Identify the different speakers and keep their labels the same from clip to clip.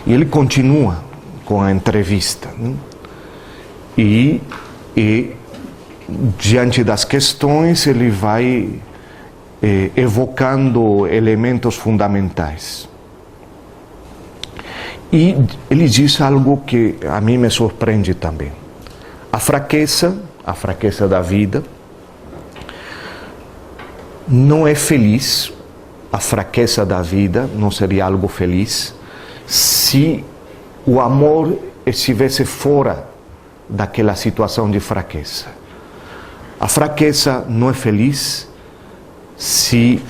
Speaker 1: E ele continua com a entrevista, né? E diante das questões ele vai evocando elementos fundamentais. E ele diz algo que a mim me surpreende também. A fraqueza da vida, não é feliz. A fraqueza da vida não seria algo feliz se o amor estivesse fora daquela situação de fraqueza. A fraqueza não é feliz se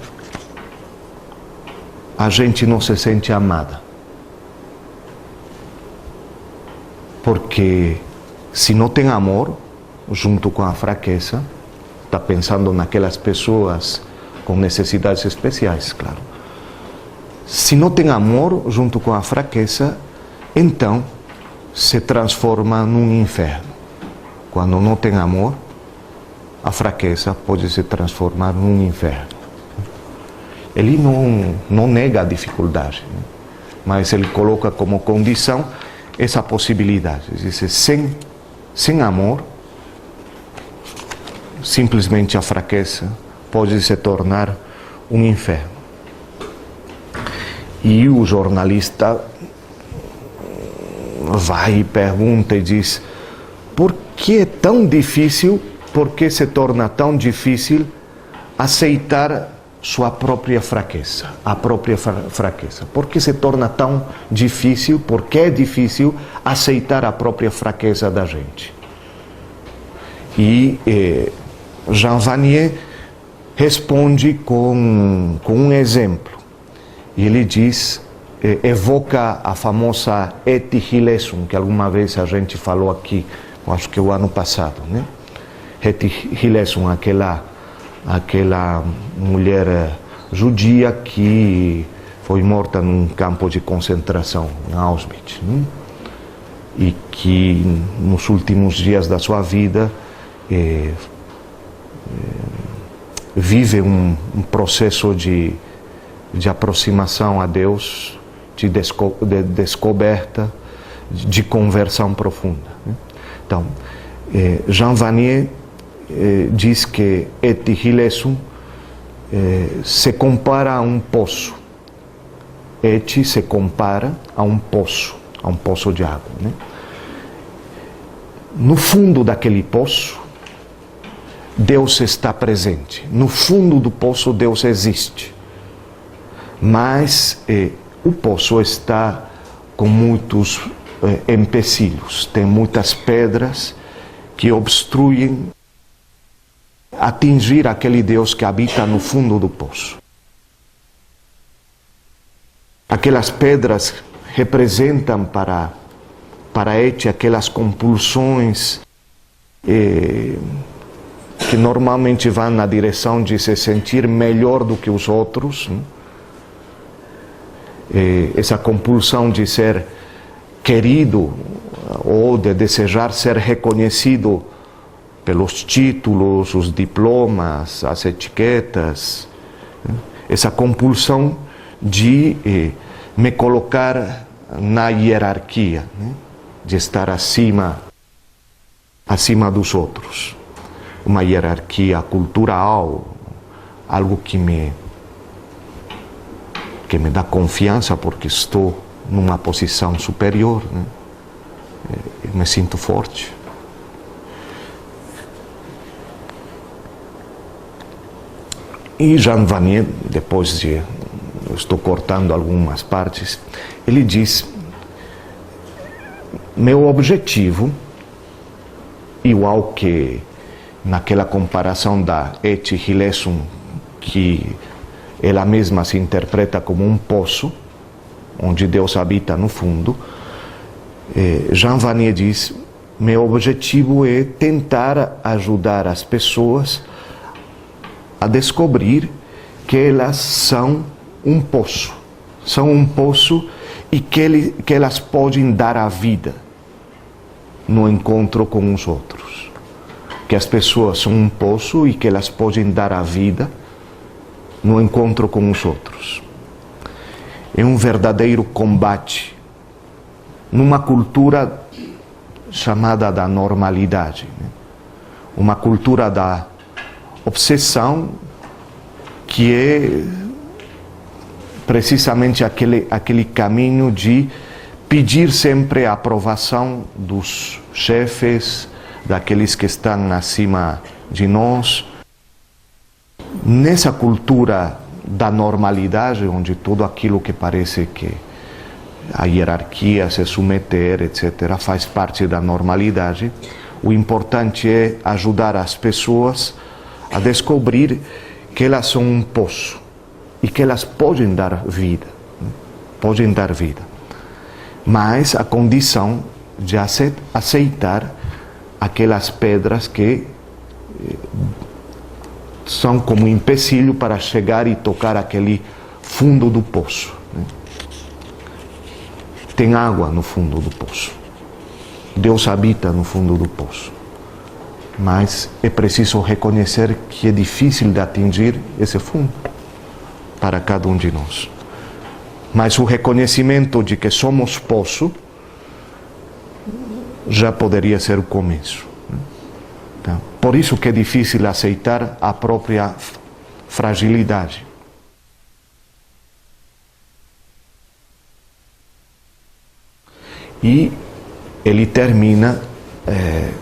Speaker 1: a gente não se sente amada. Porque se não tem amor, junto com a fraqueza, está pensando naquelas pessoas com necessidades especiais, claro. Se não tem amor junto com a fraqueza, então se transforma num inferno. Quando não tem amor, a fraqueza pode se transformar num inferno. Ele não nega a dificuldade, né? Mas ele coloca como condição essa possibilidade. Diz, sem amor, simplesmente a fraqueza pode se tornar um inferno. E o jornalista vai e pergunta e diz: por que é tão difícil, por que se torna tão difícil aceitar sua própria fraqueza, a própria fraqueza? Por que se torna tão difícil, por que é difícil aceitar a própria fraqueza da gente? E Jean Vanier responde com um exemplo. E ele diz, evoca a famosa Etty Hillesum, que alguma vez a gente falou aqui, acho que o ano passado, né? Etty Hillesum, aquela mulher judia que foi morta num campo de concentração, em Auschwitz, né? E que nos últimos dias da sua vida vive um processo de aproximação a Deus, de descoberta, de conversão profunda, né? Então, Jean Vanier diz que Etty Hillesum se compara a um poço. Etty se compara a um poço de água, né? No fundo daquele poço, Deus está presente. No fundo do poço, Deus existe. Mas o poço está com muitos empecilhos, tem muitas pedras que obstruem atingir aquele Deus que habita no fundo do poço. Aquelas pedras representam para Etty aquelas compulsões que normalmente vão na direção de se sentir melhor do que os outros, né? Essa compulsão de ser querido ou de desejar ser reconhecido pelos títulos, os diplomas, as etiquetas, né? Essa compulsão de me colocar na hierarquia, né? De estar acima dos outros. Uma hierarquia cultural, algo que me dá confiança porque estou numa posição superior, né? Eu me sinto forte. E Jean Vanier, depois de, eu estou cortando algumas partes, ele diz: meu objetivo, igual que naquela comparação da Etty Hillesum, que ela mesma se interpreta como um poço, onde Deus habita no fundo, Jean Vanier diz: meu objetivo é tentar ajudar as pessoas a descobrir que elas são um poço e que elas podem dar a vida no encontro com os outros. Que as pessoas são um poço e que elas podem dar a vida no encontro com os outros. É um verdadeiro combate numa cultura chamada da normalidade, né? Uma cultura da obsessão, que é precisamente aquele caminho de pedir sempre a aprovação dos chefes, daqueles que estão acima de nós. Nessa cultura da normalidade, onde tudo aquilo que parece que a hierarquia, se submeter, etc., faz parte da normalidade, o importante é ajudar as pessoas a descobrir que elas são um poço e que elas podem dar vida, podem dar vida, mas a condição de aceitar aquelas pedras que são como empecilho para chegar e tocar aquele fundo do poço. Tem água no fundo do poço. Deus habita no fundo do poço. Mas é preciso reconhecer que é difícil de atingir esse fundo para cada um de nós. Mas o reconhecimento de que somos poço já poderia ser o começo. Então, por isso que é difícil aceitar a própria fragilidade. E ele termina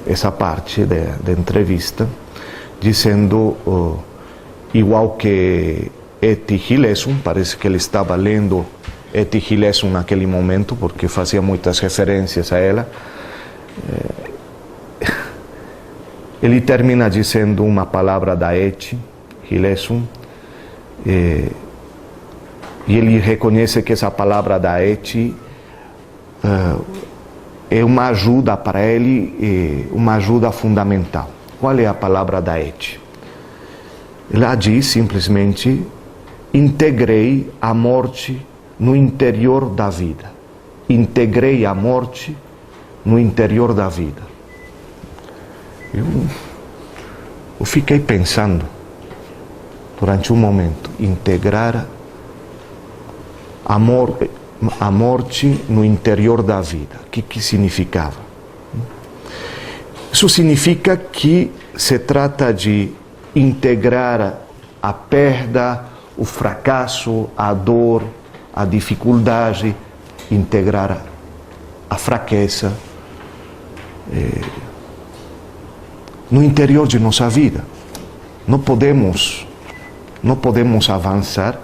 Speaker 1: essa parte da entrevista dizendo, igual que Etty Hillesum, parece que ele estava lendo Etty Hillesum naquele momento, porque fazia muitas referências a ela, ele termina dizendo uma palavra da Etty Hillesum, e ele reconhece que essa palavra da Etty é uma ajuda para ele, uma ajuda fundamental. Qual é a palavra da Etty? Ela diz simplesmente: integrei a morte no interior da vida. Integrei a morte no interior da vida. Eu fiquei pensando durante um momento, integrar a morte no interior da vida. O que significava? Isso significa que se trata de integrar a perda, o fracasso, a dor, a dificuldade, integrar a fraqueza no interior de nossa vida. Não podemos avançar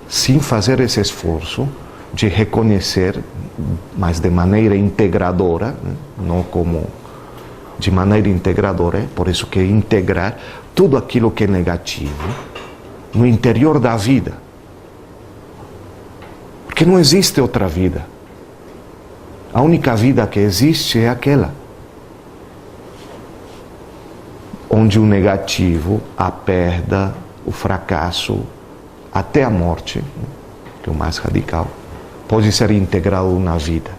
Speaker 1: sem fazer esse esforço de reconhecer, mas de maneira integradora, não como de maneira integradora, por isso que integrar tudo aquilo que é negativo no interior da vida. Porque não existe outra vida. A única vida que existe é aquela onde o negativo, a perda, o fracasso, até a morte, que é o mais radical, pode ser integrado na vida.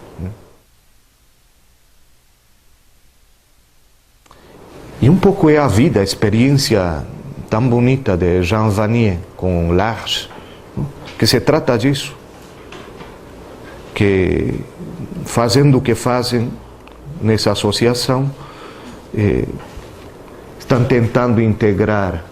Speaker 1: E um pouco é a vida, a experiência tão bonita de Jean Vanier com L'Arche, que se trata disso, que fazendo o que fazem nessa associação, estão tentando integrar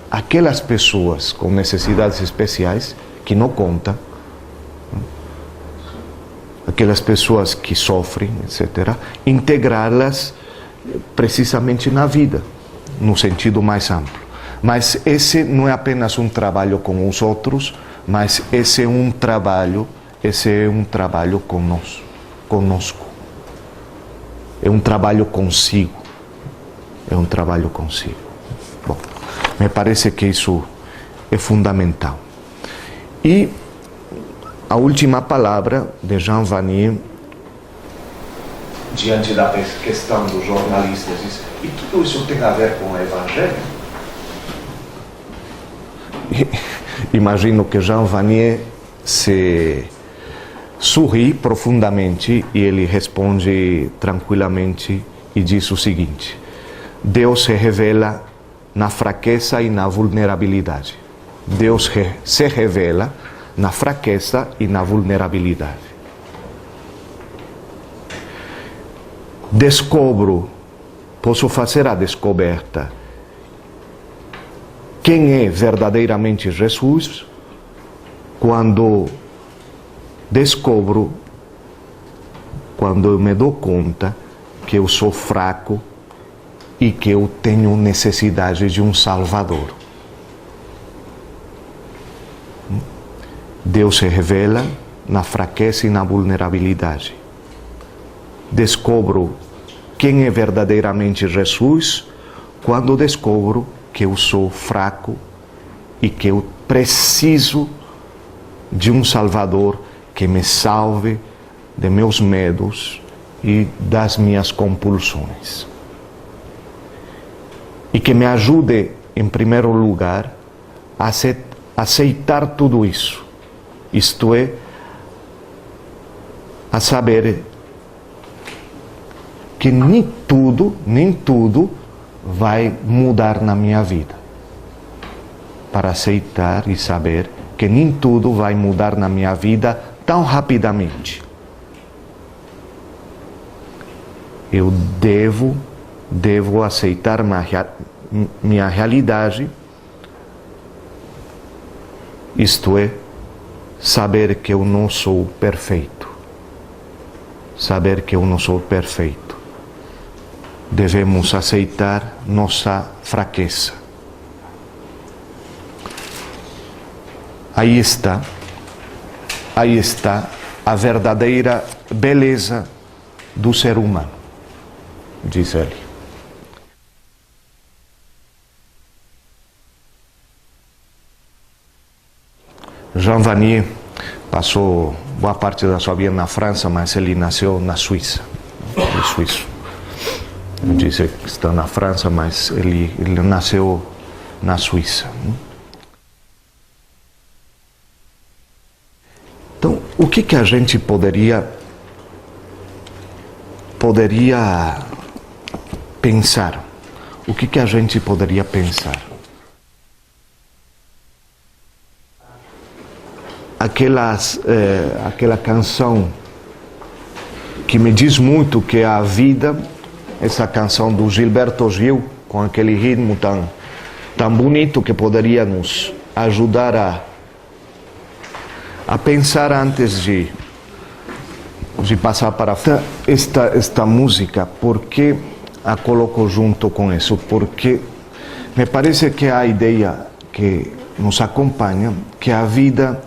Speaker 1: aquelas pessoas com necessidades especiais que não contam, aquelas pessoas que sofrem, etc., integrá-las precisamente na vida, no sentido mais amplo. Mas esse não é apenas um trabalho com os outros, mas esse é um trabalho conosco. É um trabalho consigo. É um trabalho consigo. Bom, me parece que isso é fundamental. E a última palavra de Jean Vanier, diante da questão dos jornalistas, diz: e tudo isso tem a ver com o Evangelho? Imagino que Jean Vanier se sorri profundamente e ele responde tranquilamente e diz o seguinte: Deus se revela na fraqueza e na vulnerabilidade. Deus se revela na fraqueza e na vulnerabilidade. Posso fazer a descoberta quem é verdadeiramente Jesus quando eu me dou conta que eu sou fraco e que eu tenho necessidade de um Salvador. Deus se revela na fraqueza e na vulnerabilidade. Descubro quem é verdadeiramente Jesus quando descubro que eu sou fraco e que eu preciso de um Salvador que me salve de meus medos e das minhas compulsões. E que me ajude, em primeiro lugar, a aceitar tudo isso. Isto é, a saber que nem tudo vai mudar na minha vida. Para aceitar e saber que nem tudo vai mudar na minha vida tão rapidamente. Eu devo aceitar minha realidade, isto é, saber que eu não sou perfeito. Saber que eu não sou perfeito. Devemos aceitar nossa fraqueza. Aí está a verdadeira beleza do ser humano, diz ele. Jean Vanier passou boa parte da sua vida na França, mas ele nasceu na Suíça. Ele é suíço. Ele diz que está na França, mas ele nasceu na Suíça. Então, o que a gente poderia pensar? O que a gente poderia pensar? Aquela canção que me diz muito que é a vida, essa canção do Gilberto Gil, com aquele ritmo tão bonito que poderia nos ajudar a pensar antes de passar para esta música. Por que a coloco junto com isso? Porque me parece que a ideia que nos acompanha, que a vida,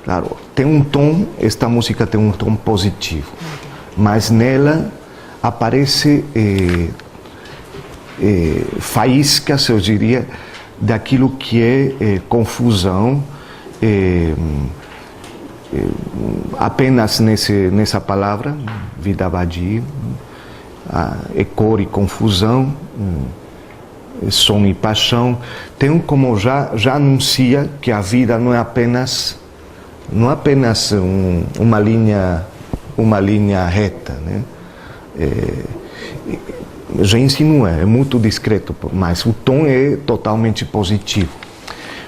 Speaker 1: claro, tem um tom, esta música tem um tom positivo, mas nela aparece faíscas, eu diria, daquilo que é confusão, apenas nessa palavra, vida vadia, é cor e confusão, som e paixão. Tem como já anuncia que a vida não é apenas uma linha reta, né? Já insinua, é muito discreto, mas o tom é totalmente positivo.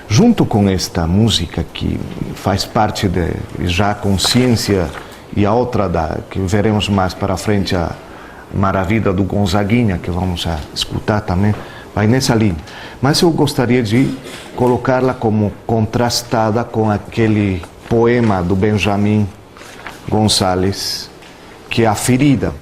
Speaker 1: Junto com esta música que faz parte de já a consciência, e a outra que veremos mais para frente, a Maravilha do Gonzaguinha, que vamos a escutar também, vai nessa linha. Mas eu gostaria de colocá-la como contrastada com aquele poema do Benjamin Gonçalves, que é A Ferida.